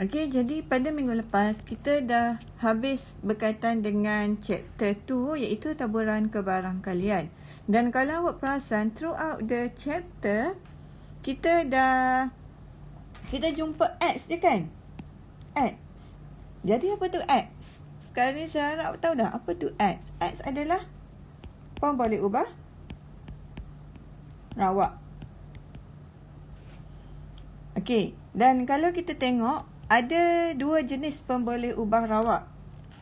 Okey, jadi pada minggu lepas kita dah habis berkaitan dengan chapter 2 iaitu taburan kebarangkalian. Dan kalau awak perasan throughout the chapter kita jumpa X je kan? X. Jadi apa tu X? Sekarang ni saya harap awak tahu dah apa tu X. X adalah pemboleh ubah rawak. Okey, dan kalau kita tengok ada dua jenis pemboleh ubah rawak.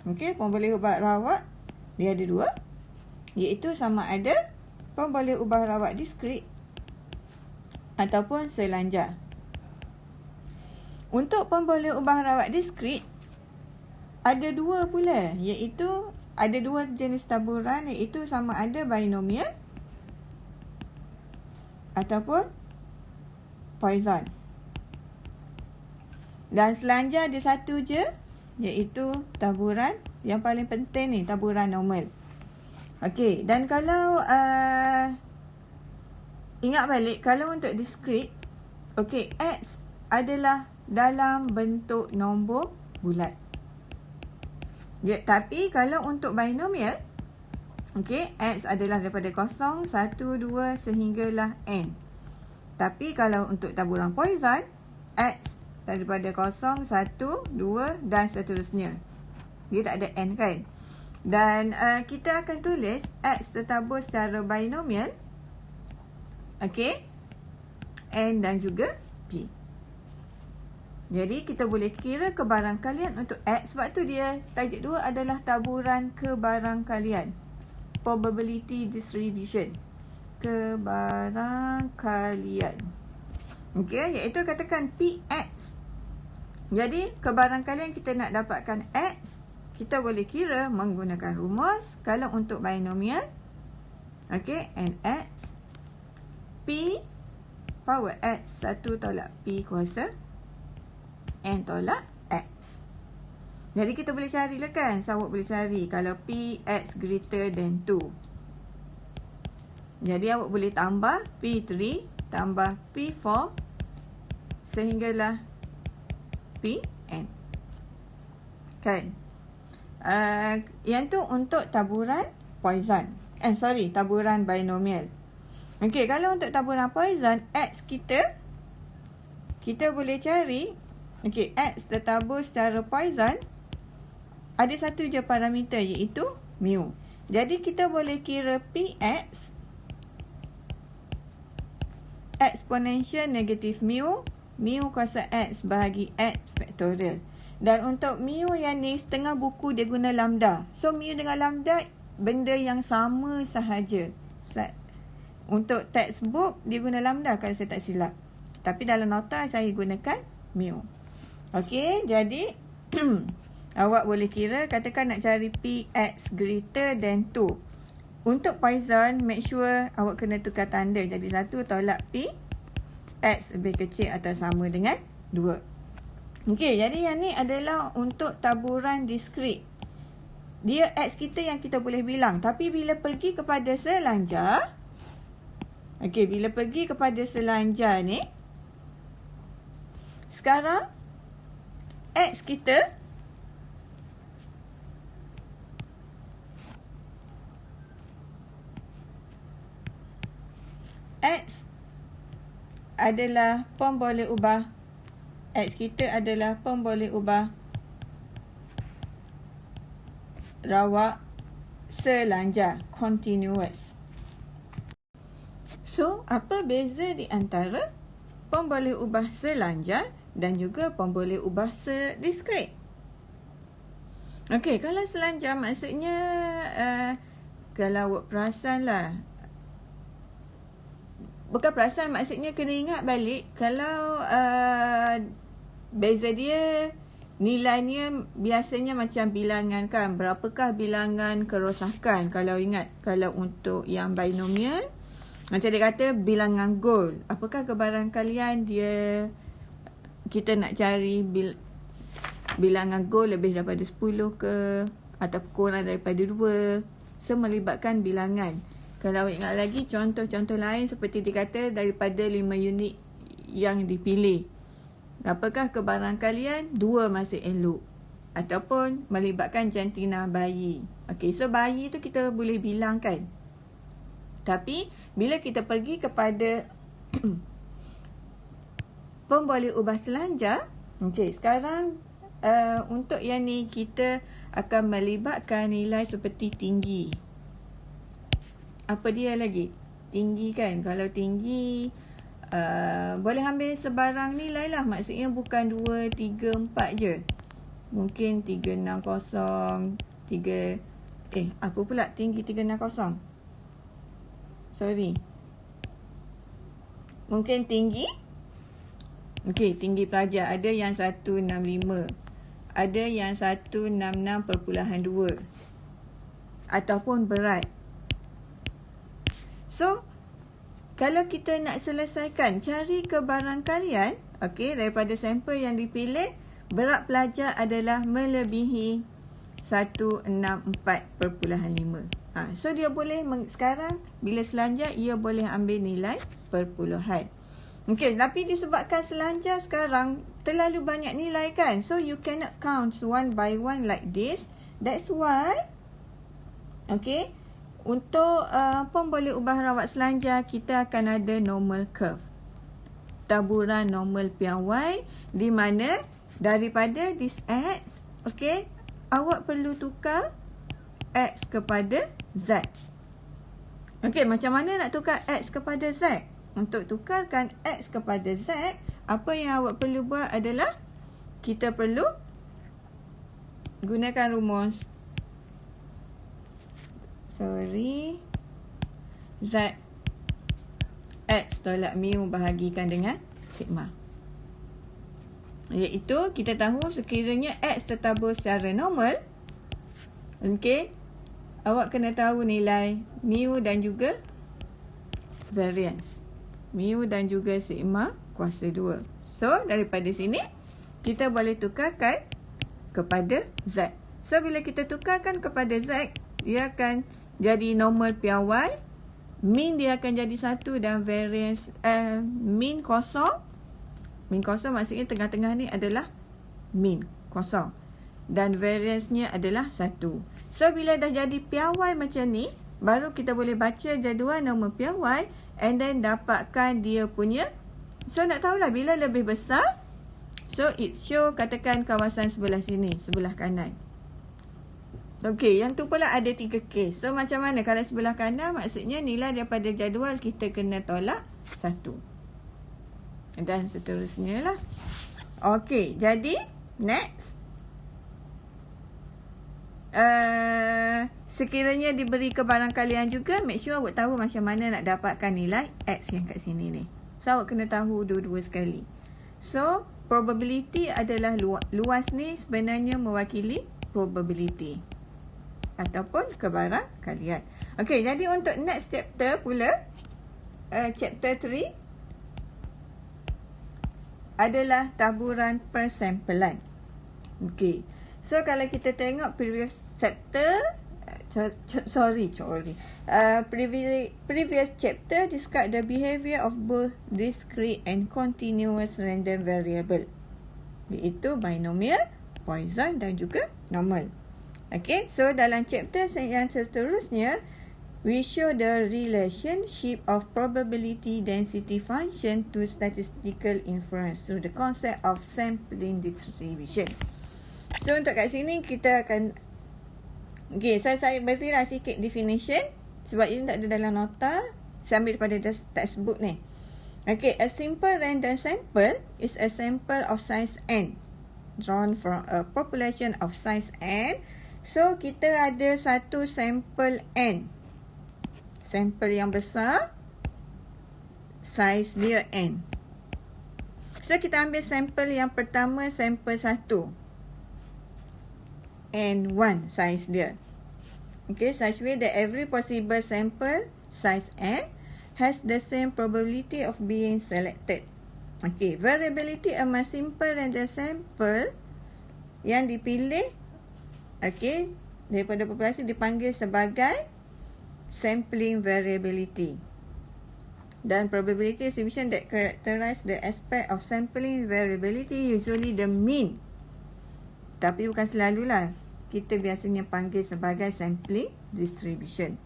Okey, pemboleh ubah rawak dia ada dua, iaitu sama ada pemboleh ubah rawak diskrit ataupun selanjar. Untuk pemboleh ubah rawak diskrit ada dua pula, iaitu ada dua jenis taburan, iaitu sama ada binomial ataupun Poisson. Dan selanjar ada satu je, iaitu taburan yang paling penting ni, taburan normal. Okey, dan kalau ingat balik, kalau untuk diskrit, okey, X adalah dalam bentuk nombor bulat. Tapi kalau untuk binomial, okey, X adalah daripada 0, 1, 2 sehinggalah N. Tapi kalau untuk taburan Poisson, X daripada 0, 1, 2 dan seterusnya. Dia tak ada N kan? Dan kita akan tulis X tertabur secara binomial. Okey. N dan juga P. Jadi kita boleh kira kebarangkalian untuk X, sebab tu dia tajuk 2 adalah taburan kebarangkalian. Probability distribution. Kebarangkalian. Okey, iaitu katakan PX. Jadi, kebarangkalian kita nak dapatkan X, kita boleh kira menggunakan rumus. Kalau untuk binomial, okey, NX, P power X 1 tolak P kuasa N tolak X. Jadi, kita boleh carilah kan. So, awak boleh cari kalau PX greater than 2. Jadi, awak boleh tambah P3 tambah P4 sehinggalah Pn. Kan? Yang tu untuk taburan Poisson. Taburan binomial. Okey, kalau untuk taburan Poisson, X kita boleh cari, okey, X tertabur secara Poisson ada satu je parameter, iaitu mu. Jadi kita boleh kira Px eksponensial negatif mu kuasa X bahagi X faktorial. Dan untuk mu yang ni setengah buku dia guna lambda. So mu dengan lambda benda yang sama sahaja. Untuk textbook dia guna lambda kalau saya tak silap. Tapi dalam nota saya gunakan mu. Okey, jadi awak boleh kira, katakan nak cari Px greater than 2. Untuk Poisson, make sure awak kena tukar tanda. Jadi 1 tolak P, X lebih kecil atau sama dengan 2. Okey, jadi yang ni adalah untuk taburan diskrit. Dia X kita yang kita boleh bilang. Tapi bila pergi kepada selanjar, okey, bila pergi kepada selanjar ni, sekarang X kita X adalah pemboleh ubah. X kita adalah pemboleh ubah rawak selanjar, continuous. So, apa beza di antara pemboleh ubah selanjar dan juga pemboleh ubah sediskrit? Okey, kalau selanjar maksudnya kalau awak perasan lah, bukan perasan, maksudnya kena ingat balik. Kalau beza dia, nilainya biasanya macam bilangan kan. Berapakah bilangan kerosakan? Kalau ingat, kalau untuk yang binomial, macam dia kata bilangan goal. Apakah kebarangkalian dia, kita nak cari bilangan goal lebih daripada 10 ke, atau kurang daripada 2. So, melibatkan bilangan. Kalau awak ingat lagi contoh-contoh lain seperti dikata daripada 5 unit yang dipilih. Apakah kebarangkalian dua masih elok? Ataupun melibatkan jantina bayi. Okey, so bayi tu kita boleh bilang kan. Tapi bila kita pergi kepada pemboleh ubah selanjar, okey, sekarang untuk yang ni kita akan melibatkan nilai seperti tinggi. Apa dia lagi? Tinggi kan. Kalau tinggi boleh ambil sebarang nilai lah. Maksudnya bukan 2, 3, 4 je. Mungkin 360, apa pula tinggi 360? Sorry. Mungkin tinggi. Okey, tinggi pelajar. Ada yang 165. Ada yang 166.2. Ataupun berat. So, kalau kita nak selesaikan, cari kebarangkalian, okey, daripada sampel yang dipilih, berat pelajar adalah melebihi 164.5. So, dia boleh, sekarang, bila selanjar, ia boleh ambil nilai perpuluhan. Okey, tapi disebabkan selanjar sekarang terlalu banyak nilai kan. So, you cannot count one by one like this. That's why, okey, untuk pemboleh ubah rawat selanjar, kita akan ada normal curve. Taburan normal piawai, di mana daripada this X, okey, awak perlu tukar X kepada Z. Okey, macam mana nak tukar X kepada Z? Untuk tukarkan X kepada Z, apa yang awak perlu buat adalah kita perlu gunakan rumus. Z X tolak mu bahagikan dengan sigma. Iaitu kita tahu sekiranya X tertabur secara normal, okey, awak kena tahu nilai mu dan juga variance. Mu dan juga sigma kuasa 2. So, daripada sini, kita boleh tukarkan kepada Z. So, bila kita tukarkan kepada Z, dia akan jadi normal piawai. Mean dia akan jadi 1 dan variance, mean kosong. Mean kosong maksudnya tengah-tengah ni adalah mean kosong. Dan variance-nya adalah 1. So, bila dah jadi piawai macam ni, baru kita boleh baca jadual normal piawai and then dapatkan dia punya. So, nak tahulah bila lebih besar. So, it show katakan kawasan sebelah sini, sebelah kanan. Okey, yang tu pula ada 3 kes. So, macam mana? Kalau sebelah kanan, maksudnya nilai daripada jadual kita kena tolak 1. Dan seterusnya lah. Okey, jadi, next. Sekiranya diberi kebarangkalian juga, make sure awak tahu macam mana nak dapatkan nilai X yang kat sini ni. So, awak kena tahu dua-dua sekali. So, probability adalah luas ni sebenarnya mewakili probability ataupun kebarangkalian. Okey, jadi untuk next chapter pula, chapter 3 adalah taburan persampelan. Okey. So, kalau kita tengok previous chapter, previous chapter describe the behavior of both discrete and continuous random variable, iaitu binomial, Poisson dan juga normal. Okay, so dalam chapter yang seterusnya, we show the relationship of probability density function to statistical inference through the concept of sampling distribution. So, untuk kat sini kita akan, okay, saya berilah sikit definition sebab ini tak ada dalam nota. Saya ambil daripada textbook ni. Okay, a simple random sample is a sample of size n drawn from a population of size n. So, kita ada satu sampel n. Sampel yang besar, size dia n. So, kita ambil sampel yang pertama, sampel 1. N1 size dia. Okay, such way that every possible sample, size n, has the same probability of being selected. Okay, variability among simple random sample yang dipilih, okay, daripada populasi dipanggil sebagai sampling variability. Dan probability distribution that characterize the aspect of sampling variability usually the mean. Tapi bukan selalulah. Kita biasanya panggil sebagai sampling distribution.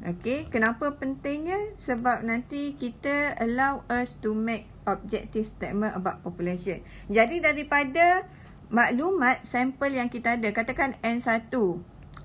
Okay, kenapa pentingnya? Sebab nanti kita allow us to make objective statement about population. Jadi daripada maklumat sampel yang kita ada, katakan N1,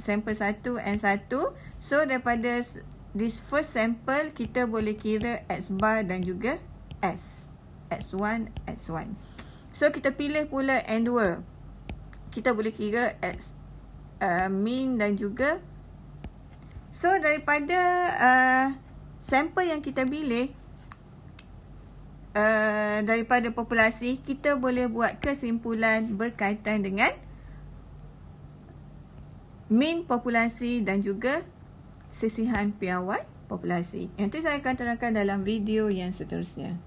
sampel 1 N1, so daripada this first sample kita boleh kira X bar dan juga X1. So kita pilih pula N2, kita boleh kira X mean dan juga. So daripada sampel yang kita pilih, daripada populasi, kita boleh buat kesimpulan berkaitan dengan mean populasi dan juga sisihan piawai populasi. Yang itu saya akan terangkan dalam video yang seterusnya.